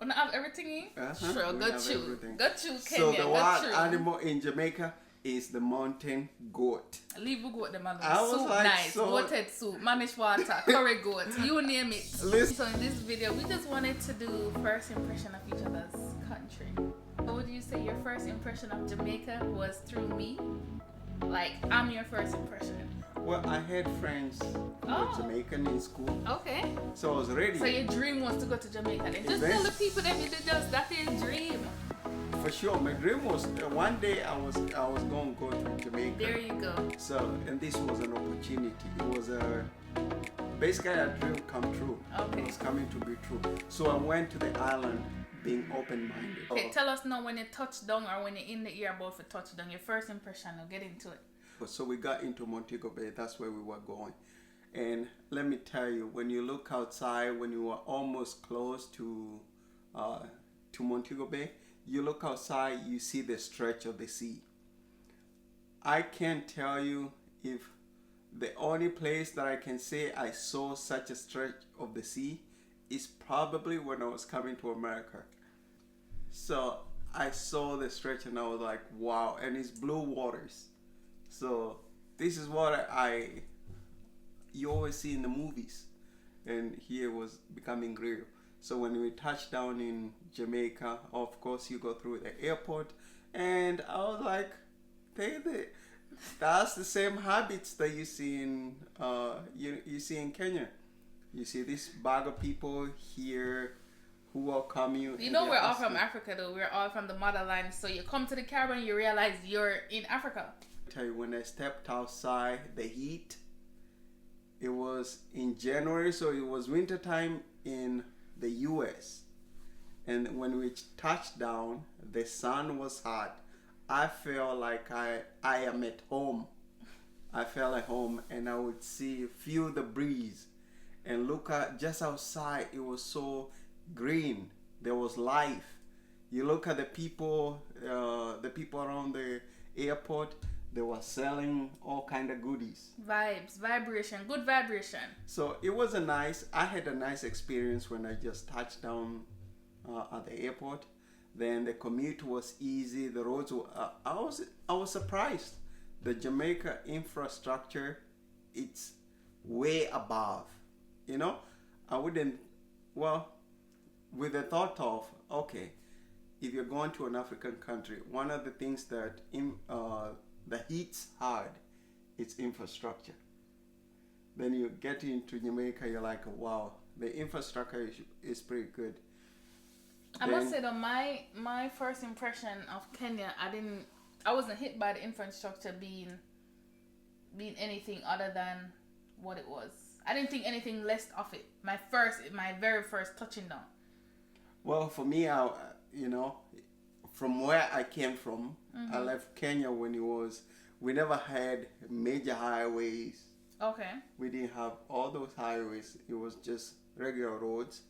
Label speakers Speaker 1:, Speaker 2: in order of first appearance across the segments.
Speaker 1: Wanna have everything in? Sure, got you. Got you, Kenya.
Speaker 2: So the wild animal in Jamaica is the mountain goat.
Speaker 1: Leave the goat, the man.
Speaker 2: Soup like,
Speaker 1: nice, goated soup, managed water, curry goat, you name it. So in this video, we just wanted to do first impression of each other's country. So would you say your first impression of Jamaica was through me? Like, I'm your first impression.
Speaker 2: Well, I had friends who were Jamaican in school.
Speaker 1: Okay.
Speaker 2: So I was ready.
Speaker 1: So your dream was to go to Jamaica. Then just tell the people that you did that's your dream.
Speaker 2: For sure, my dream was one day I was going to go to Jamaica.
Speaker 1: There you go.
Speaker 2: So, and this was an opportunity. It was basically a dream come true.
Speaker 1: Okay.
Speaker 2: It was coming to be true. So I went to the island being open-minded.
Speaker 1: Okay, tell us now when you touch down or when you're in the airport for touchdown, your first impression. We'll get into it.
Speaker 2: So we got into Montego Bay. That's where we were going. And let me tell you, when you look outside, when you are almost close to Montego Bay, you look outside, you see the stretch of the sea. I can't tell you if the only place that I can say I saw such a stretch of the sea is probably when I was coming to America. So I saw the stretch and I was like, wow, and it's blue waters. So this is what you always see in the movies, and here was becoming real. So when we touched down in Jamaica, of course you go through the airport, and I was like, that's the same habits that you see in you see in Kenya. You see this bag of people here who welcome you.
Speaker 1: You know, we're all from Africa though. We're all from the motherland. So you come to the Caribbean, you realize you're in Africa.
Speaker 2: Tell you, when I stepped outside, the heat, it was in January, so it was winter time in the US, and when we touched down, the sun was hot. I felt like I am at home. I felt at home, and I would feel the breeze and look at just outside. It was so green. There was life. You look at the people around the airport. They were selling all kind of goodies.
Speaker 1: Vibes, vibration, good vibration. So
Speaker 2: it was I had a nice experience when I just touched down at the airport. Then the commute was easy. The roads were, I was surprised. The Jamaica infrastructure, it's way above. You know, I wouldn't, with the thought of, okay, if you're going to an African country, one of the things that the heat's hard, it's infrastructure. Then you get into Jamaica, you're like, wow, the infrastructure is pretty good.
Speaker 1: I must say though, my first impression of Kenya, I wasn't hit by the infrastructure being anything other than what it was. I didn't think anything less of it. My very first touching down.
Speaker 2: Well, for me, from where I came from, I left Kenya when we never had major highways.
Speaker 1: Okay.
Speaker 2: We didn't have all those highways. It was just regular roads.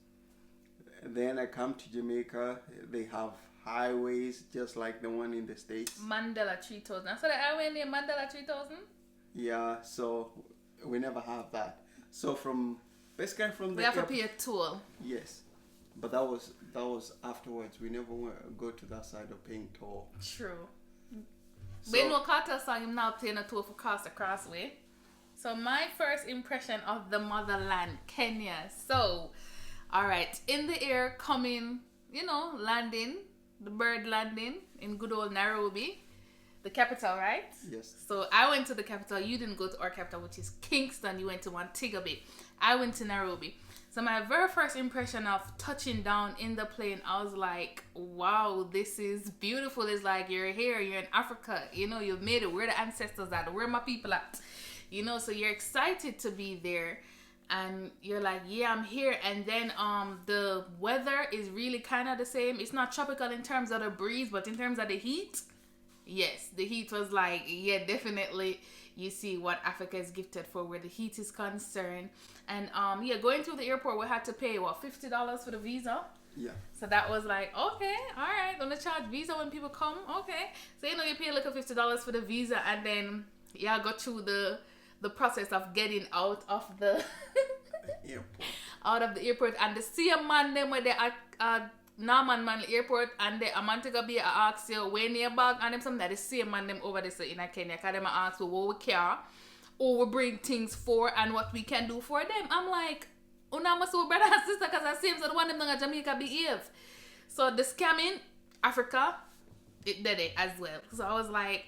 Speaker 2: Then I come to Jamaica. They have highways just like the one in the States.
Speaker 1: Mandela 3000. I saw the highway named Mandela 3000?
Speaker 2: Yeah, so we never have that. So basically from the
Speaker 1: we have to pay a toll.
Speaker 2: Yes. But that was afterwards. We never go to that side of paying toll.
Speaker 1: True. But no Carter song, I'm now paying a toll for Costa Crossway. So my first impression of the motherland, Kenya. So, alright, in the air coming, landing, the bird landing in good old Nairobi, the capital, right?
Speaker 2: Yes.
Speaker 1: So I went to the capital. You didn't go to our capital, which is Kingston. You went to Montego Bay. I went to Nairobi. So my very first impression of touching down in the plane, I was like, wow, this is beautiful. It's like you're here, you're in Africa, you've made it. Where the ancestors at? Where my people at? So you're excited to be there. And you're like, yeah, I'm here. And then the weather is really kind of the same. It's not tropical in terms of the breeze, but in terms of the heat, yes, the heat was like, yeah, definitely. You see what Africa is gifted for where the heat is concerned. And going through the airport, we had to pay $50 for the visa.
Speaker 2: Yeah.
Speaker 1: So that was like, okay, all right, gonna charge visa when people come. Okay. So you pay like $50 for the visa, and then go through the process of getting out of the
Speaker 2: airport.
Speaker 1: Out of the airport, and the same man them where they Norman Man Airport and the Montego Bay I ask you when your bag and them some that the same man them over there so in Kenya because them ask you what we care or we bring things for and what we can do for them. I'm like, una must be brother and sister because I see them so the one them in Jamaica behave. So the scamming Africa, it did it as well. So I was like,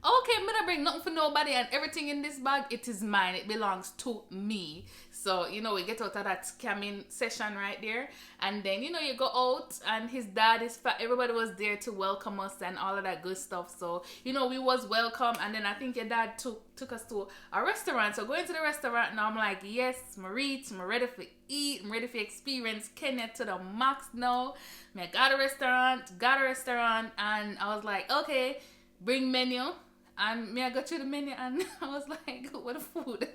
Speaker 1: okay, I'm gonna bring nothing for nobody and everything in this bag, it is mine. It belongs to me. So, you know, we get out of that scamming session right there. And then, you know, you go out and his dad is fat. Everybody was there to welcome us and all of that good stuff. So, you know, we was welcome. And then I think your dad took us to a restaurant. So going to the restaurant now, I'm like, yes, I'm ready for eat. I'm ready for experience Kenya to the max now. I got a restaurant. And I was like, okay, bring menu. And I got to the menu and I was like, what the food?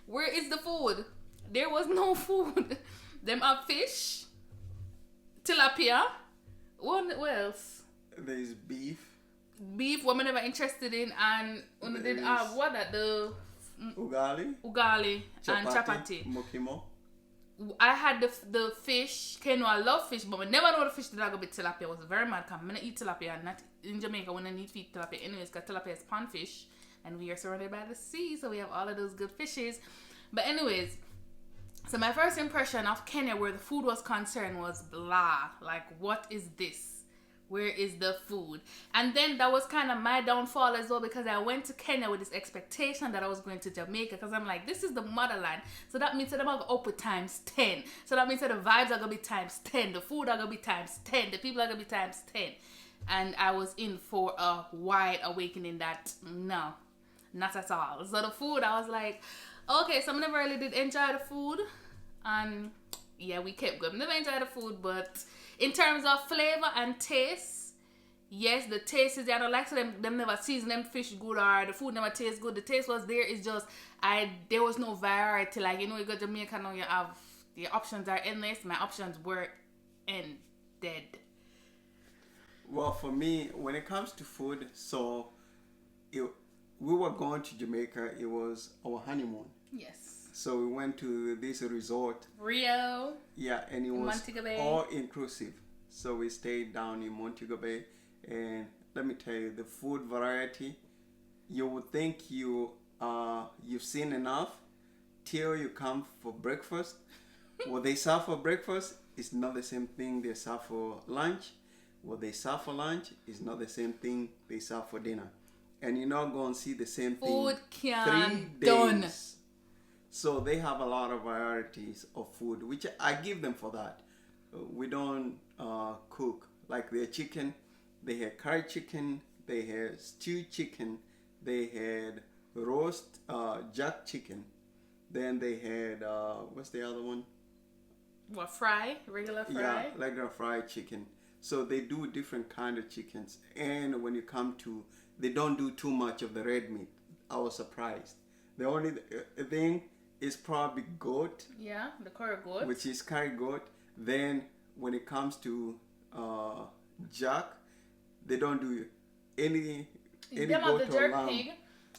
Speaker 1: Where is the food? There was no food. Them have fish, tilapia. What else?
Speaker 2: There's beef.
Speaker 1: Beef, what I'm never interested in. And when did what that the
Speaker 2: ugali
Speaker 1: and chapati.
Speaker 2: Mokimo.
Speaker 1: I had the fish. Keno, I love fish, but I never know the fish that I go with tilapia. I was very mad because I'm gonna eat tilapia and not in Jamaica when I need to eat tilapia anyways because tilapia is pond fish and we are surrounded by the sea, so we have all of those good fishes. But anyways, so my first impression of Kenya where the food was concerned was blah. Like, what is this? Where is the food? And then that was kind of my downfall as well because I went to Kenya with this expectation that I was going to Jamaica because I'm like, this is the motherland. So that means that I'm going to go up with times 10. So that means that the vibes are going to be times 10. The food are going to be times 10. The people are going to be times 10. And I was in for a wide awakening that, no, not at all. So the food, I was like, okay, so I never really did enjoy the food. And yeah, we kept going. Never enjoyed the food, but in terms of flavor and taste, yes, the taste is there. I don't like to them never season them fish good or the food never tastes good. The taste was there. It's just there was no variety. Like, you know, you go to Jamaica now, you have the options are endless. My options were ended.
Speaker 2: Well, for me, when it comes to food, we were going to Jamaica. It was our honeymoon.
Speaker 1: Yes.
Speaker 2: So we went to this resort.
Speaker 1: Rio.
Speaker 2: Yeah, and it was
Speaker 1: Montego Bay.
Speaker 2: all inclusive. So we stayed down in Montego Bay, and let me tell you, the food variety, you would think you've seen enough till you come for breakfast. What they serve for breakfast is not the same thing they serve for lunch. What they serve for lunch is not the same thing they serve for dinner. And you're not going to see the same thing
Speaker 1: Food
Speaker 2: 3 days.
Speaker 1: done.
Speaker 2: So they have a lot of varieties of food, which I give them for that. We don't cook. Like their chicken, they had curry chicken, they had stewed chicken, they had roast jack chicken. Then they had, what's the other one?
Speaker 1: What, fry? Regular fry?
Speaker 2: Yeah, regular fried chicken. So they do different kind of chickens. And when you come to, they don't do too much of the red meat. I was surprised. The only thing is probably goat.
Speaker 1: Yeah, the curry goat.
Speaker 2: Which is curry goat. Then when it comes to jack, they don't do any
Speaker 1: them
Speaker 2: goat
Speaker 1: have the
Speaker 2: or
Speaker 1: jerk
Speaker 2: lamb.
Speaker 1: pig,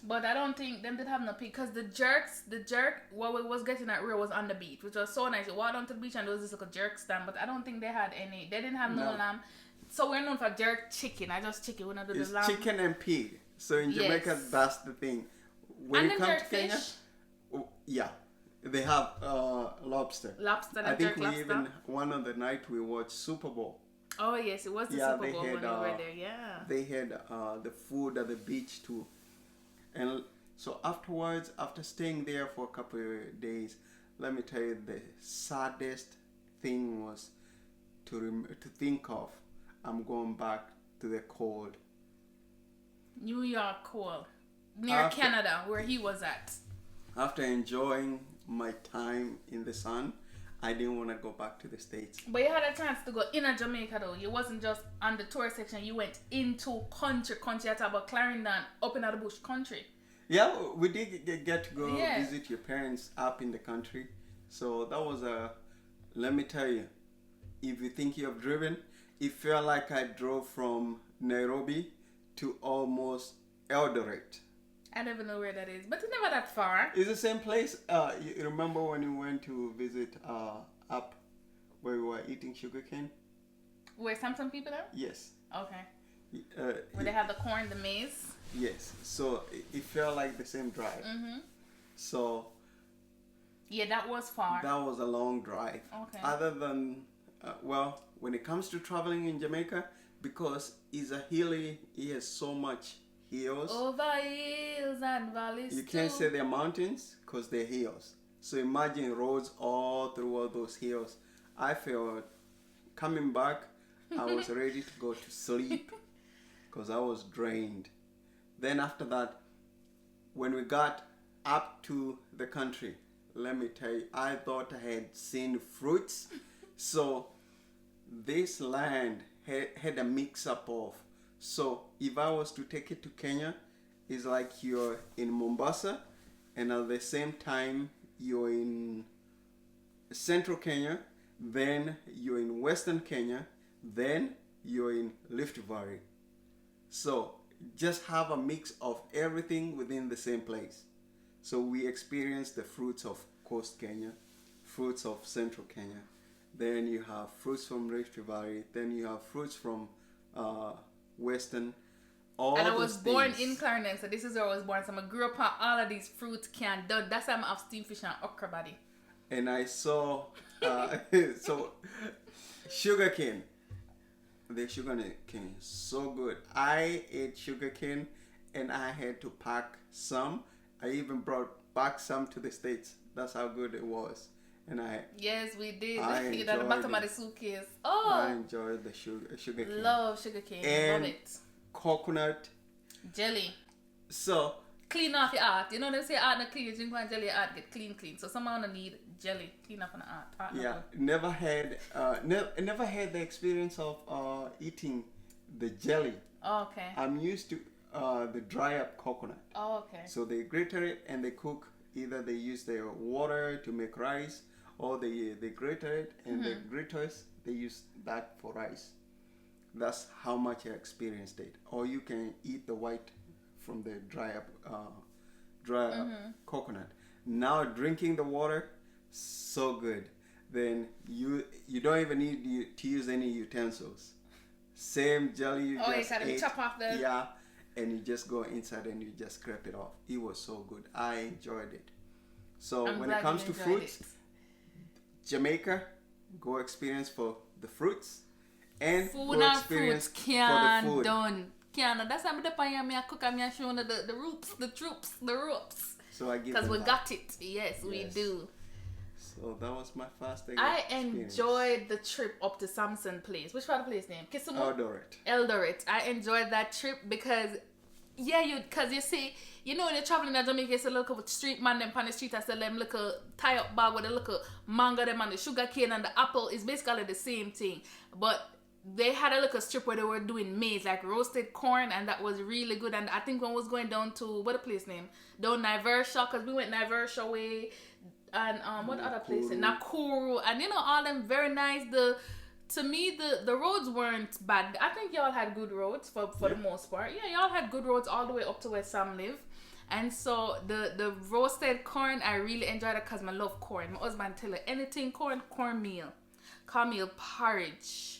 Speaker 1: but I don't think them did have no pig because the jerk what we was getting at Rio was on the beach, which was so nice. You walked onto the beach and there was this like a jerk stand, but I don't think they had any. They didn't have no lamb. So we're known for jerk chicken. I just chicken. We don't do
Speaker 2: It's
Speaker 1: the lamb.
Speaker 2: chicken and pig. So in Jamaica,
Speaker 1: Yes.
Speaker 2: that's the thing. When
Speaker 1: And
Speaker 2: you
Speaker 1: then
Speaker 2: come
Speaker 1: jerk
Speaker 2: to Kenya,
Speaker 1: fish.
Speaker 2: yeah, they have lobster.
Speaker 1: Lobster and
Speaker 2: I think
Speaker 1: jerk
Speaker 2: we
Speaker 1: lobster.
Speaker 2: even one of the night we watched Super Bowl.
Speaker 1: Oh yes, it was the
Speaker 2: Yeah,
Speaker 1: Super
Speaker 2: they
Speaker 1: Bowl
Speaker 2: had,
Speaker 1: when we were there. Yeah.
Speaker 2: They had the food at the beach too, and so afterwards, after staying there for a couple of days, let me tell you the saddest thing was to think of. I'm going back to the cold.
Speaker 1: New York cool. Near
Speaker 2: After-
Speaker 1: Canada, where he was at.
Speaker 2: After enjoying my time in the sun, I didn't want to go back to the States.
Speaker 1: But you had a chance to go in a Jamaica though. You wasn't just on the tour section. You went into country. You talk about Clarendon, up in the bush country.
Speaker 2: Yeah, we did get to go
Speaker 1: Yeah.
Speaker 2: visit your parents up in the country. So that was let me tell you, if you think you have driven, it felt like I drove from Nairobi to almost Eldoret.
Speaker 1: I don't even know where that is, but it's never that far.
Speaker 2: It's the same place. You remember when you went to visit up where we were eating sugarcane?
Speaker 1: Where Samson people are?
Speaker 2: Yes.
Speaker 1: Okay.
Speaker 2: Uh,
Speaker 1: Where they have the corn, the maize?
Speaker 2: yes. So it felt like the same drive.
Speaker 1: Mm-hmm.
Speaker 2: So
Speaker 1: Yeah, that was far.
Speaker 2: that was a long drive.
Speaker 1: Okay.
Speaker 2: Other than, when it comes to traveling in Jamaica, because he has so much hills.
Speaker 1: Over hills and valleys.
Speaker 2: You can't say they're mountains because they're hills. So imagine roads all through all those hills. I felt coming back, I was ready to go to sleep because I was drained. Then after that, when we got up to the country, let me tell you, I thought I had seen fruits. So this land had a mix up of. So if I was to take it to Kenya, it's like you're in Mombasa and at the same time you're in central Kenya, then you're in western Kenya, then you're in Rift Valley. So just have a mix of everything within the same place. So we experienced the fruits of coast Kenya, fruits of central Kenya, then you have fruits from Rift Valley, then you have fruits from western. All
Speaker 1: and I was
Speaker 2: those
Speaker 1: born
Speaker 2: things.
Speaker 1: in Clarendon, so this is where I was born. So I grew up on all of these fruit canned. That's why I have steamed fish and okra body.
Speaker 2: And I saw so sugarcane. The sugarcane is so good. I ate sugarcane and I had to pack some. I even brought back some to the States. That's how good it was. And
Speaker 1: yes, we did.
Speaker 2: I
Speaker 1: You know, the bottom of the suitcase.
Speaker 2: I
Speaker 1: Oh,
Speaker 2: enjoyed the sugarcane.
Speaker 1: love sugarcane.
Speaker 2: And
Speaker 1: Love it.
Speaker 2: coconut.
Speaker 1: Jelly.
Speaker 2: So
Speaker 1: Clean off your heart. You know they say heart not clean. You drink one jelly, your heart get clean. So someone need jelly. Clean up on the heart. Heart not
Speaker 2: yeah,
Speaker 1: good.
Speaker 2: never had the experience of eating the jelly.
Speaker 1: Oh, okay.
Speaker 2: I'm used to the dry up coconut.
Speaker 1: Oh, okay.
Speaker 2: So they grate it and they cook. Either they use their water to make rice, or they grate it and the graters they use that for rice. That's how much I experienced it. Or you can eat the white from the dry up coconut. Now drinking the water, so good. Then you don't even need to use any utensils. Same jelly you
Speaker 1: Oh, you
Speaker 2: just
Speaker 1: gotta
Speaker 2: ate.
Speaker 1: chop off the.
Speaker 2: Yeah, and you just go inside and you just scrape it off. It was so good. I enjoyed it. So
Speaker 1: I'm
Speaker 2: when
Speaker 1: glad
Speaker 2: it comes
Speaker 1: you
Speaker 2: to
Speaker 1: enjoyed
Speaker 2: fruits,
Speaker 1: it.
Speaker 2: Jamaica, go experience for the fruits and
Speaker 1: Food
Speaker 2: go
Speaker 1: and
Speaker 2: experience
Speaker 1: fruits
Speaker 2: for the
Speaker 1: can
Speaker 2: food.
Speaker 1: done. Can that's why I'm up on me. I cook and me showing the ropes, the troops, the ropes.
Speaker 2: So I give
Speaker 1: Because
Speaker 2: them
Speaker 1: we
Speaker 2: that.
Speaker 1: got it. Yes, we
Speaker 2: Yes.
Speaker 1: do.
Speaker 2: So that was my first
Speaker 1: I
Speaker 2: experience.
Speaker 1: enjoyed the trip up to Samson Place. Which part of the place name? Kisumu?
Speaker 2: Eldoret.
Speaker 1: Eldoret. I enjoyed that trip because, because you see, you know when you're traveling in Jamaica, you see a little street man them on the street, I sell them little tie up bag with a little mango them and the sugar cane and the apple is basically the same thing. But they had a little strip where they were doing maize, like roasted corn, and that was really good. And I think one was going down to, what the place name? Down Niversha, because we went Niversha way. And what other place? Nakuru. And you know, all them very nice. To me, the roads weren't bad. I think y'all had good roads for the most part. Yeah, y'all had good roads all the way up to where Sam live. And so the roasted corn, I really enjoyed it because I love corn. My husband tell her anything cornmeal porridge.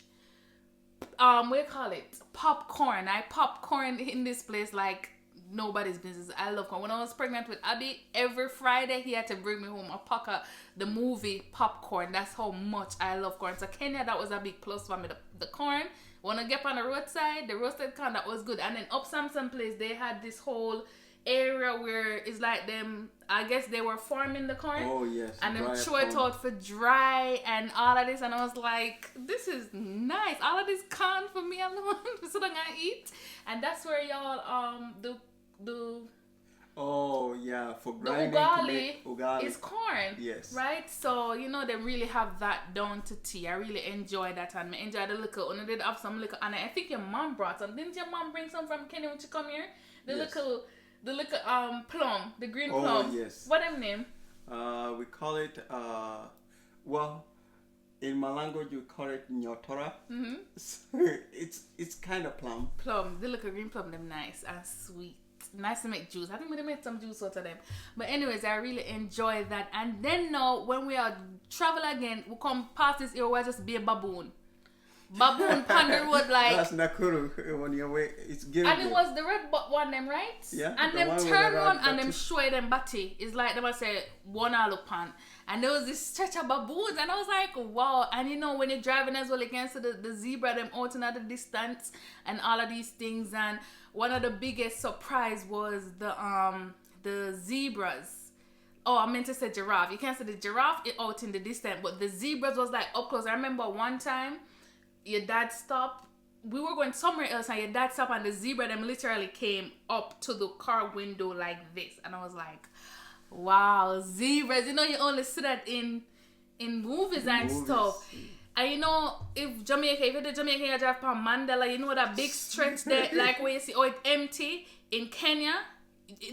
Speaker 1: What do you call it? Popcorn. I popcorn in this place like nobody's business. I love corn. When I was pregnant with Abby, every Friday he had to bring me home a pack of the movie popcorn. That's how much I love corn. So Kenya, that was a big plus for me. The corn. When I get on the roadside, the roasted corn, that was good. And then up Samson Place, they had this whole area where it's like them, I guess they were farming the corn.
Speaker 2: Oh yes.
Speaker 1: And then
Speaker 2: dry
Speaker 1: throw it
Speaker 2: corn.
Speaker 1: out for dry and all of this, and I was like, this is nice. All of this corn for me alone, so that I eat. And that's where y'all do
Speaker 2: Oh yeah, for
Speaker 1: the
Speaker 2: grinding to make ugali.
Speaker 1: is corn.
Speaker 2: Yes.
Speaker 1: Right? So, you know, they really have that down to tea. I really enjoy that, and I enjoy the liquor. And I did have some liquor, and I think your mom brought some. Didn't your mom bring some from Kenya when she come here? The
Speaker 2: Yes.
Speaker 1: liquor plum, the green
Speaker 2: Oh,
Speaker 1: plum.
Speaker 2: yes.
Speaker 1: What them name?
Speaker 2: We call it well, in my language we call it nyotora.
Speaker 1: Mm-hmm.
Speaker 2: So it's kind of plum.
Speaker 1: Plum, the little green plum, them nice and sweet. Nice to make juice. I think we made some juice out of them. But anyways, I really enjoy that. And then now, when we are travel again, we come past this area where just be a baboon. baboon on the road like.
Speaker 2: That's Nakuru when you're away. It's Gilgit.
Speaker 1: And it was the red one them, right?
Speaker 2: Yeah.
Speaker 1: And them turn around and them show them body. It's like them I say one all upon. And there was this stretch of baboons and I was like, wow. And you know when you're driving as well against the zebra, them out in at the distance and all of these things. And one of the biggest surprise was the zebras. Oh, I meant to say giraffe. You can't say the giraffe out in the distance, but the zebras was like up close. I remember one time your dad stopped. We were going somewhere else and your dad stopped and the zebra them literally came up to the car window like this. And I was like, wow, zebras. You know, you only see that in movies and stuff. And you know, if you're the Jamaican, you drive past Mandela, you know that big stretch there, like where you see, oh, it's empty. In Kenya,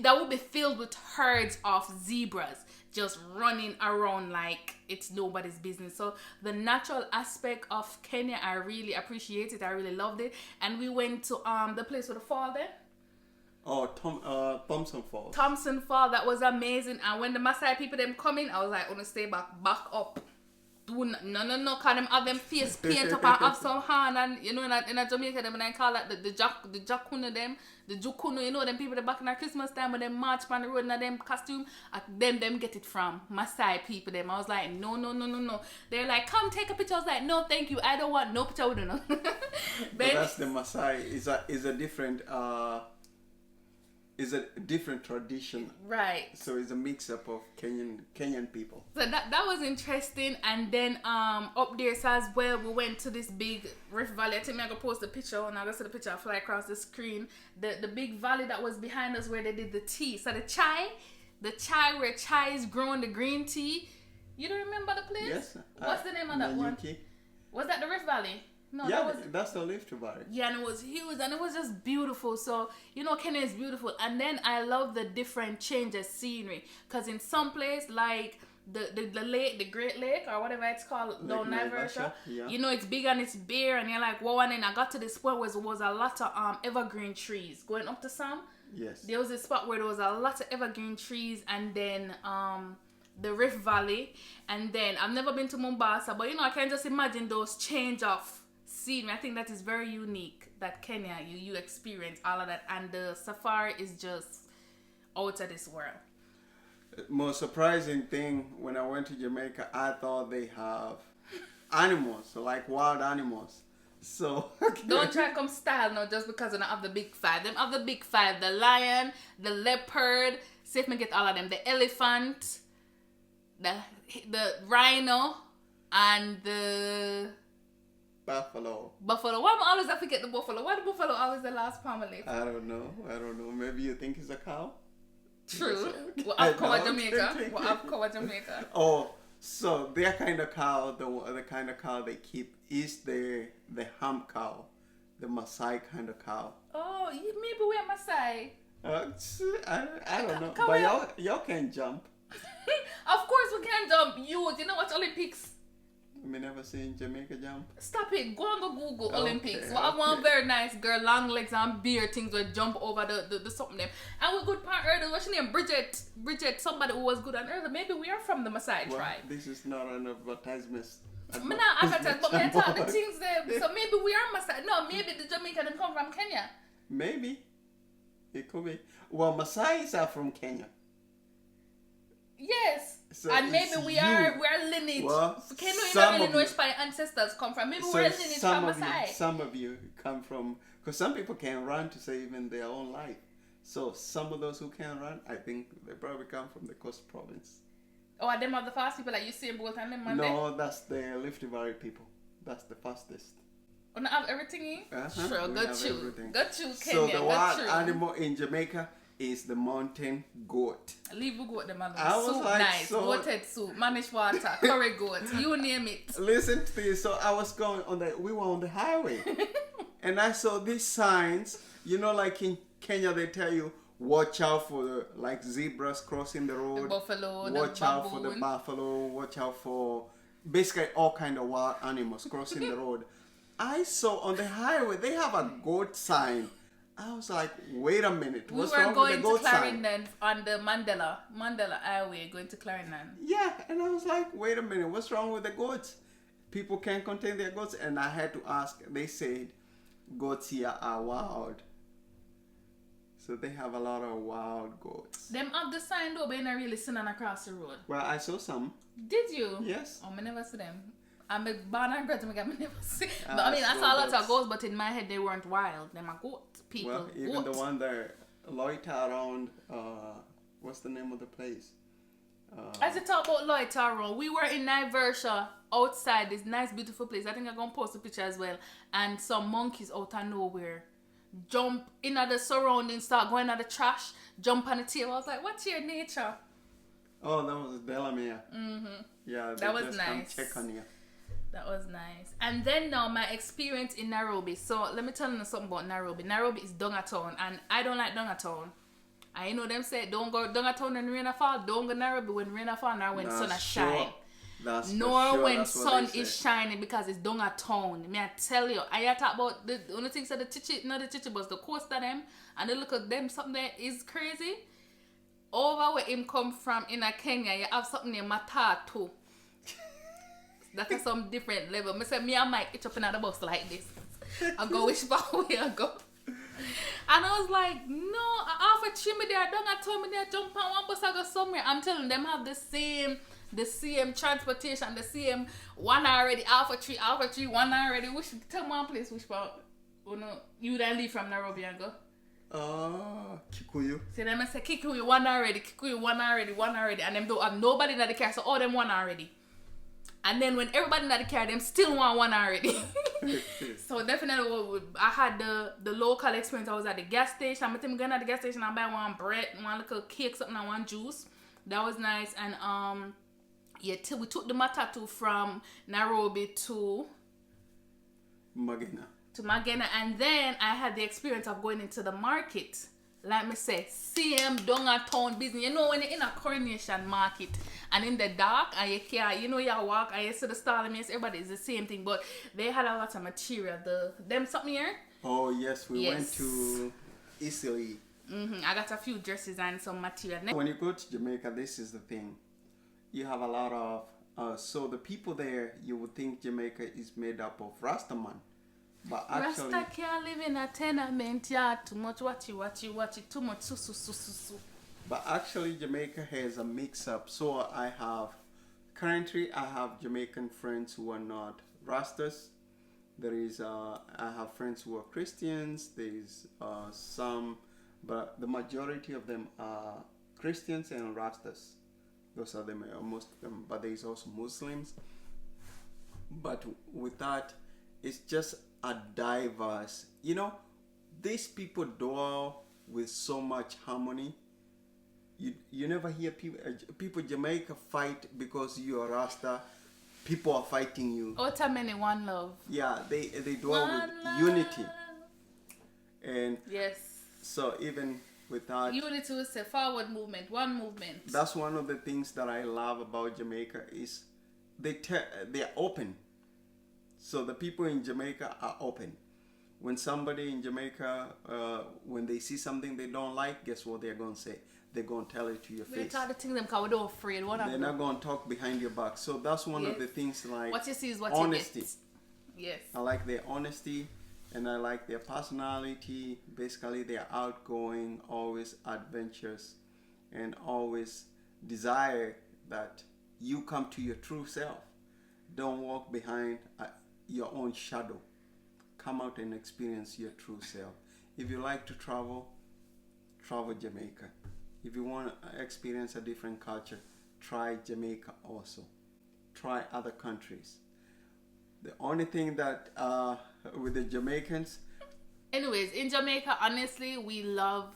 Speaker 1: that would be filled with herds of zebras just running around like it's nobody's business. So the natural aspect of Kenya, I really appreciate it. I really loved it. And we went to the place with the fall there.
Speaker 2: Oh, Thompson Falls.
Speaker 1: Thompson Fall, that was amazing. And when the Maasai people them coming, I was like, "Wanna stay back up." No, cause them have them face paint up and have some hand, and you know in a Jamaica them and I call that the Jakuna them, the Jukunu, you know them people that back in our Christmas time when them march on the road in them costume, them get it from Maasai people them. I was like, no. They're like, come take a picture. I was like, no, thank you, I don't want no picture with you. But
Speaker 2: that's the Maasai. Is a different is a different tradition,
Speaker 1: right?
Speaker 2: So it's a mix up of Kenyan people.
Speaker 1: So that was interesting. And then up there so as well, we went to this big rift valley. I think I'm gonna post the picture and I'll go see the picture. I'll fly across the screen. The big valley that was behind us where they did the tea. So the chai where chai is growing, the green tea. You don't remember the place?
Speaker 2: Yes.
Speaker 1: What's the name of that one? Was that the Rift Valley? No,
Speaker 2: yeah, that's the Rift Valley.
Speaker 1: Yeah, and it was huge and it was just beautiful. So, you know, Kenya is beautiful. And then I love the different changes scenery. Because in some place, like the lake, the Great Lake, or whatever it's called, down Naivasha, yeah. You know, it's big and it's bare. And you're like, wow. And then I got to this point where there was a lot of evergreen trees. Going up to some,
Speaker 2: yes,
Speaker 1: there was a spot where there was a lot of evergreen trees. And then the Rift Valley. And then I've never been to Mombasa. But, you know, I can just imagine those change of scenery. I think that is very unique that Kenya you experience all of that, and the safari is just out of this world.
Speaker 2: Most surprising thing when I went to Jamaica, I thought they have animals, like wild animals. So
Speaker 1: don't try to come style now just because they don't have the big five. Them have the big five: the lion, the leopard. See if me get all of them. The elephant, the rhino, and the
Speaker 2: buffalo.
Speaker 1: Why am I always I forget the buffalo? Why the buffalo always the last family?
Speaker 2: I don't know. Maybe you think it's a cow?
Speaker 1: True. Well, I've covered Jamaica.
Speaker 2: Oh, so their kind of cow, the kind of cow they keep is the hump cow, the Maasai kind of cow.
Speaker 1: Oh, maybe we're Maasai.
Speaker 2: I don't know. But y'all can jump.
Speaker 1: Of course we can jump. You know what Olympics?
Speaker 2: Me never seen Jamaica jump.
Speaker 1: Stop it. Go and go Google Olympics. Well, I want very nice girl, long legs and beard things will jump over the something them. And we're good part earlier. What's your name? Bridget, somebody who was good on earlier. Maybe we are from the Maasai tribe.
Speaker 2: This is not an advertisement.
Speaker 1: I'm not advertising, but we're talking things there. So maybe we are Maasai. No, maybe the Jamaican come from Kenya.
Speaker 2: Maybe. It could be. Well, Maasais are from Kenya.
Speaker 1: Yes. So and maybe we're lineage. Well, can we not really know where ancestors come from? Maybe we're lineage from Maasai.
Speaker 2: Some of you come from, because some people can't run to save in their own life. So some of those who can't run, I think they probably come from the Coast Province.
Speaker 1: Oh, are them are the fast people like you see in both and them?
Speaker 2: No, that's the Rift Valley people. That's the fastest.
Speaker 1: Oh, not have everything in?
Speaker 2: Uh-huh.
Speaker 1: Sure, got you, Kenya.
Speaker 2: So the wild animal in Jamaica is the mountain goat.
Speaker 1: Leave the goat them alone. Soup like, nice, goated soup, managed water, curry goat, you name it.
Speaker 2: Listen to this. So I was going we were on the highway, and I saw these signs. You know, like in Kenya, they tell you watch out for the zebras crossing the road.
Speaker 1: The buffalo,
Speaker 2: watch out for the buffalo. Watch out for basically all kind of wild animals crossing the road. I saw on the highway they have a goat sign. I was like, wait a minute. What's wrong with the goat sign? We were going to Clarendon
Speaker 1: on the Mandela Highway, going to Clarendon.
Speaker 2: Yeah, and I was like, wait a minute. What's wrong with the goats? people can't contain their goats, and I had to ask. They said goats here are wild. So they have a lot of wild goats.
Speaker 1: Them have the sign though, but you're not really seeing them across the road.
Speaker 2: Well, I saw some.
Speaker 1: Did you?
Speaker 2: Yes.
Speaker 1: Oh, I never see them. I'm a born and bred, I never see. But I mean, I saw a lot of goats, but in my head they weren't wild. Them are goat people.
Speaker 2: Well, even the one that loiter around. What's the name of the place?
Speaker 1: As you talk about loiter around, we were in Nigeria outside this nice, beautiful place. I think I'm gonna post a picture as well. And some monkeys out of nowhere jump in at the surroundings, start going at the trash, jump on the table. I was like, what's your nature?
Speaker 2: Oh, that was Delamere.
Speaker 1: Mm-hmm.
Speaker 2: Yeah,
Speaker 1: that was
Speaker 2: just
Speaker 1: nice.
Speaker 2: Come check on you.
Speaker 1: That was nice. And then now my experience in Nairobi. So let me tell you something about Nairobi. Nairobi is Dongatown, and I don't like Dongatown. I know them say don't go Dongatown when rain fall. Don't go Nairobi when rain fall, nor when sun is shine. Nor when sun is shining, because it's Dongatown. May I tell you, I talk about the only things that the chichi, not the chichi, but the coast of them, and the look at them, something that is crazy. Over where him come from in Kenya, you have something named Matatu. That is some different level. Me say me and Mike each up in the bus like this. I go which way I go. And I was like, no, I offer tree me there, don't I told me there, jump on one bus, I go somewhere. I'm telling them have the same transportation, the same one already, alpha tree, one already. Which tell me one place which part? Oh no, you then leave from Nairobi and go.
Speaker 2: Kikuyu.
Speaker 1: So then I say Kikuyu one already, and them don't have nobody in the car, so all them one already. And then when everybody in the car, them still want one already. So definitely, I had the local experience. I was at the gas station. I'm going at the gas station. I buy one bread, one little cake, something, and one juice. That was nice. And we took the matatu from Nairobi to Magena, and then I had the experience of going into the market. Like me say, same Dongatown business. You know when you're in a Coronation market and in the dark and you can't, you walk and you see the stall and everybody is the same thing, but they had a lot of material. Them something here?
Speaker 2: Oh yes, we went to Italy.
Speaker 1: I got a few dresses and some material.
Speaker 2: When you go to Jamaica, this is the thing. You have a lot of so the people there, you would think Jamaica is made up of Rastaman. But actually,
Speaker 1: Rasta can't live in a tenement yard. Too much watchy, too much su.
Speaker 2: But actually, Jamaica has a mix-up. So currently I have Jamaican friends who are not Rastas. I have friends who are Christians. There's some, but the majority of them are Christians and Rastas. Those are them, most of them. But there's also Muslims. But with that, it's just a diverse. These people dwell with so much harmony. You never hear people Jamaica fight because you are Rasta. People are fighting you.
Speaker 1: Many one love.
Speaker 2: Yeah, they dwell with unity. And
Speaker 1: yes.
Speaker 2: So even with that,
Speaker 1: unity is a forward movement, one movement.
Speaker 2: That's one of the things that I love about Jamaica is they're open. So the people in Jamaica are open. When somebody in Jamaica, when they see something they don't like, guess what they're going to say? They're going to tell it to your face.
Speaker 1: They're not afraid.
Speaker 2: They're not going to talk behind your back. So that's one of the things, like
Speaker 1: what you see is what
Speaker 2: honesty.
Speaker 1: You get. Yes.
Speaker 2: I like their honesty and I like their personality. Basically, they're outgoing, always adventurous, and always desire that you come to your true self. Don't walk behind your own shadow. Come out and experience your true self. If you like to travel Jamaica. If you want to experience a different culture, try Jamaica also. Try other countries. The only thing that with the Jamaicans.
Speaker 1: Anyways, in Jamaica, honestly, we love.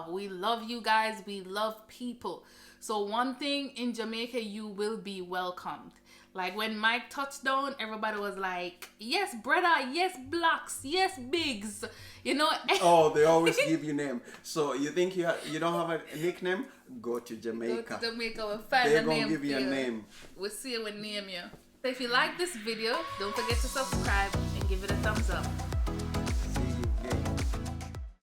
Speaker 1: We love you guys. We love people. So one thing in Jamaica, you will be welcomed. Like when Mike touched down, everybody was like, yes, brother, yes, blacks, yes, bigs,
Speaker 2: Oh, they always give you name. So you think you don't have a nickname? Go to Jamaica.
Speaker 1: Go to Jamaica, we'll find
Speaker 2: They're
Speaker 1: a
Speaker 2: going
Speaker 1: name
Speaker 2: to give you a name.
Speaker 1: We'll see it, we'll name you. So if you like this video, don't forget to subscribe and give it a thumbs up.